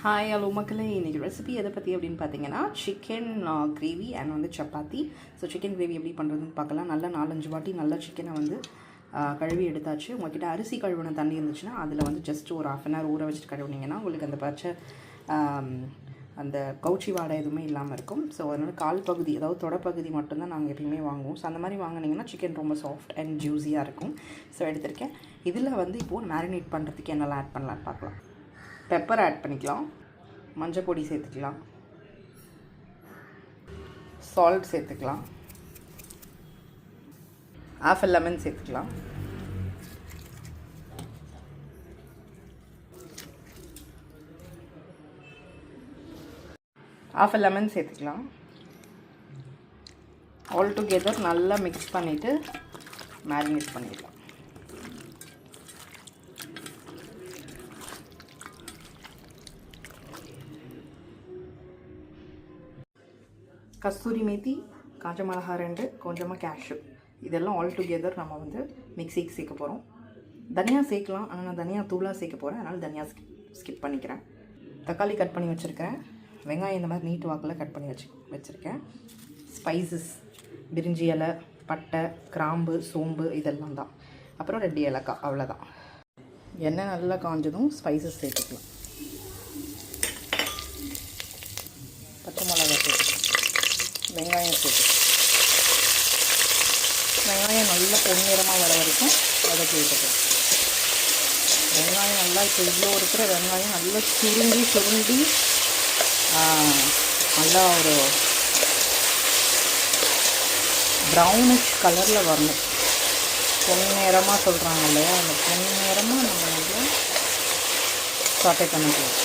Hi hello மக்களே, இன்றைக்கி recipe எதை பற்றி அப்படின்னு பார்த்தீங்கன்னா சிக்கன் கிரேவி அண்ட் வந்து சப்பாத்தி. ஸோ சிக்கன் கிரேவி எப்படி பண்ணுறதுன்னு பார்க்கலாம். நல்லா 4-5 வாட்டி நல்லா சிக்கனை வந்து கழுவி எடுத்தாச்சு. உங்கள்கிட்ட அரிசி கழுவின தண்ணி இருந்துச்சுன்னா அதில் வந்து ஜஸ்ட் ஒரு 1/2 hour ஊற வச்சுட்டு கழுவுனீங்கன்னா உங்களுக்கு அந்த பச்சை அந்த கவுச்சி வாடை எதுவுமே இல்லாமல் இருக்கும். ஸோ அதனால் கால் பகுதி, அதாவது தொடப்பகுதி மட்டும்தான் நாங்கள் எப்பயுமே வாங்குவோம். ஸோ அந்த மாதிரி வாங்கினீங்கன்னா சிக்கன் ரொம்ப சாஃப்ட் அண்ட் ஜூஸியாக இருக்கும். ஸோ எடுத்திருக்கேன். இதில் வந்து இப்போது மேரினேட் பண்ணுறதுக்கு என்னெல்லாம் ஆட் பண்ணலான்னு பார்க்கலாம். பெப்பர் ஆட் பண்ணிக்கலாம், மஞ்சள் பொடி சேர்த்துக்கலாம், சால்ட் சேர்த்துக்கலாம், ½ லெமன் சேர்த்துக்கலாம், ½ லெமன் சேர்த்துக்கலாம். ஆல் டுகெதர் நல்லா மிக்ஸ் பண்ணிவிட்டு மேரினேட் பண்ணிடலாம். கஸ்தூரி மேத்தி, காஞ்ச மிளகா 2, கொஞ்சமாக கேஷ்யூ, இதெல்லாம் ஆல் டுகெதர் நம்ம வந்து மிக்சிக்கு சேர்க்க போகிறோம். தனியா சேர்க்கலாம், ஆனால் நான் தனியா தூளாக சேர்க்க போகிறேன், அதனால் தனியா ஸ்கிப் பண்ணிக்கிறேன். தக்காளி கட் பண்ணி வச்சுருக்கேன். வெங்காயம் இந்த மாதிரி நீட்டு வாக்கில் கட் பண்ணி வச்சுருக்கேன். ஸ்பைசஸ் பிரிஞ்சி இலை, பட்டை, கிராம்பு, சோம்பு இதெல்லாம் தான். அப்புறம் 2 ஏலக்காய், அவ்வளோதான். எண்ணெய் நல்லா காஞ்சதும் ஸ்பைசஸ் சேர்த்துக்கலாம். பச்சை மிளகா சேர்த்துக்கலாம், வெங்காயம் சேர்த்து வெங்காயம் நல்லா பொன்னிறமாக வர வரைக்கும் வதக்கி விட்டுக்கலாம். வெங்காயம் நல்லா இப்போ இவ்வளோ இருக்கிற வெங்காயம் நல்லா சுருண்டி நல்லா ஒரு ப்ரௌனிஷ் கலரில் வரணும். பொன்னிறமாக சொல்கிறாங்க இல்லையா, அந்த பொன்னிறமாக நம்ம வந்து சாட்டை பண்ணிக்கலாம்.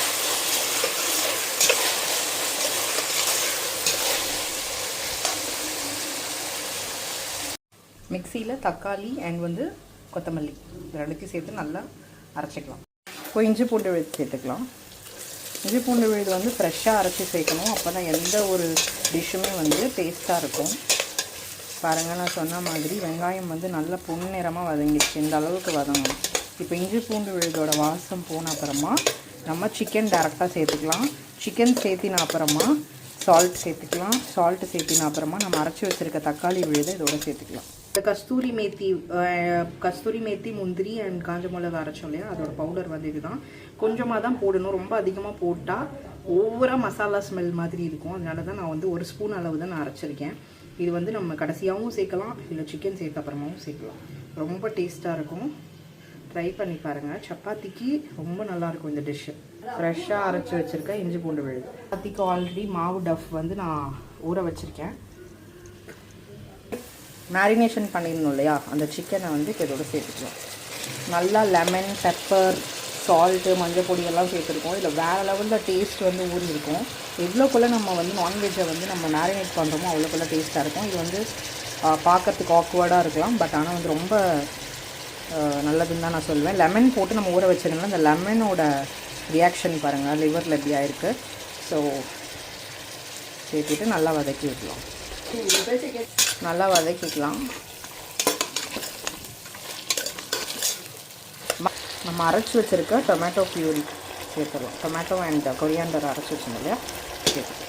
மிக்சியில் தக்காளி அண்ட் வந்து கொத்தமல்லி இது 2 சேர்த்து நல்லா அரைச்சிக்கலாம். இப்போ இஞ்சி பூண்டு விழுது சேர்த்துக்கலாம். இஞ்சி பூண்டு விழுது வந்து ஃப்ரெஷ்ஷாக அரைச்சி சேர்க்கணும். அப்போ தான் எந்த ஒரு டிஷ்ஷுமே வந்து டேஸ்ட்டாக இருக்கும். பாருங்கள், நான் சொன்ன மாதிரி வெங்காயம் வந்து நல்லா பொன்னிறமாக வதங்கிடுச்சு. இந்த அளவுக்கு வதங்கணும். இப்போ இஞ்சி பூண்டு விழுதோட வாசம் போன அப்புறமா நம்ம சிக்கன் டேரெக்டாக சேர்த்துக்கலாம். சிக்கன் சேர்த்தின அப்புறமா சால்ட் சேர்த்துக்கலாம். சால்ட்டு சேர்த்தின அப்புறமா நம்ம அரைச்சி வச்சுருக்க தக்காளி விழுதை இதோட சேர்த்துக்கலாம். இந்த கஸ்தூரி மேத்தி, முந்திரி அண்ட் காஞ்ச மிளகா அரைச்சோம் இல்லையா, அதோட பவுடர் வந்து இதுதான். கொஞ்சமாக தான் போடணும், ரொம்ப அதிகமாக போட்டால் ஓவராக மசாலா ஸ்மெல் மாதிரி இருக்கும். அதனால தான் நான் வந்து 1 ஸ்பூன் அளவு தான் நான் அரைச்சிருக்கேன். இது வந்து நம்ம கடைசியாகவும் சேர்க்கலாம், இல்லை சிக்கன் சேர்த்த அப்புறமாவும் சேர்க்கலாம். ரொம்ப டேஸ்ட்டாக இருக்கும். ட்ரை பண்ணி பாருங்கள். சப்பாத்திக்கு ரொம்ப நல்லாயிருக்கும் இந்த டிஷ்ஷு. ஃப்ரெஷ்ஷாக அரைச்சி வச்சுருக்கேன் இஞ்சி பூண்டு விழுது. சப்பாத்திக்கு ஆல்ரெடி மாவு டஃப் வந்து நான் ஊற வச்சுருக்கேன். மேரினேஷன் பண்ணிடணும் இல்லையா, அந்த சிக்கனை வந்து இப்போ இதோட சேர்த்துக்கலாம். நல்லா லெமன், பெப்பர், சால்ட்டு, மஞ்சள் பொடியெல்லாம் சேர்த்துருக்கோம். இதில் வேறு லெவலில் டேஸ்ட் வந்து ஊறியிருக்கும். எவ்வளோக்குள்ளே நம்ம வந்து நான்வெஜ்ஜை வந்து நம்ம மேரினேட் பண்ணுறோமோ அவ்வளோக்குள்ளே டேஸ்ட்டாக இருக்கும். இது வந்து பார்க்கறதுக்கு ஆக்வர்டாக இருக்கலாம், பட் ஆனால் வந்து ரொம்ப நல்லதுன்னு தான் நான் சொல்லுவேன். லெமன் போட்டு நம்ம ஊற வச்சிருந்தோம்னா அந்த லெமனோட ரியாக்ஷன் பாருங்கள், லிவரில் எப்படி ஆயிருக்கு. ஸோ சேர்த்துட்டு நல்லா வதக்கி விடலாம். நல்லா வதக்கிக்கலாம். நம்ம அரைச்சி வச்சுருக்க டொமேட்டோ பியூரி சேர்த்துடலாம். டொமேட்டோ அண்ட் கொரியாண்டர் அரைச்சி வச்சோம் இல்லையா, சேர்த்து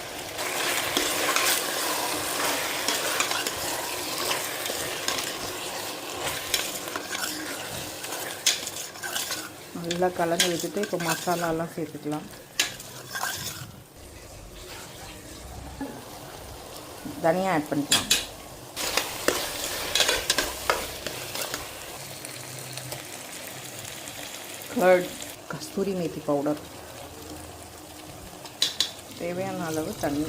நல்லா கலந்து வச்சுட்டு இப்போ மசாலாலாம் சேர்த்துக்கலாம். தனியா ஆட் பண்ணிக்கலாம். கர்ட், கஸ்தூரி மேத்தி பவுடர், தேவையான அளவு தண்ணி,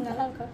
நல்லா இருக்கா?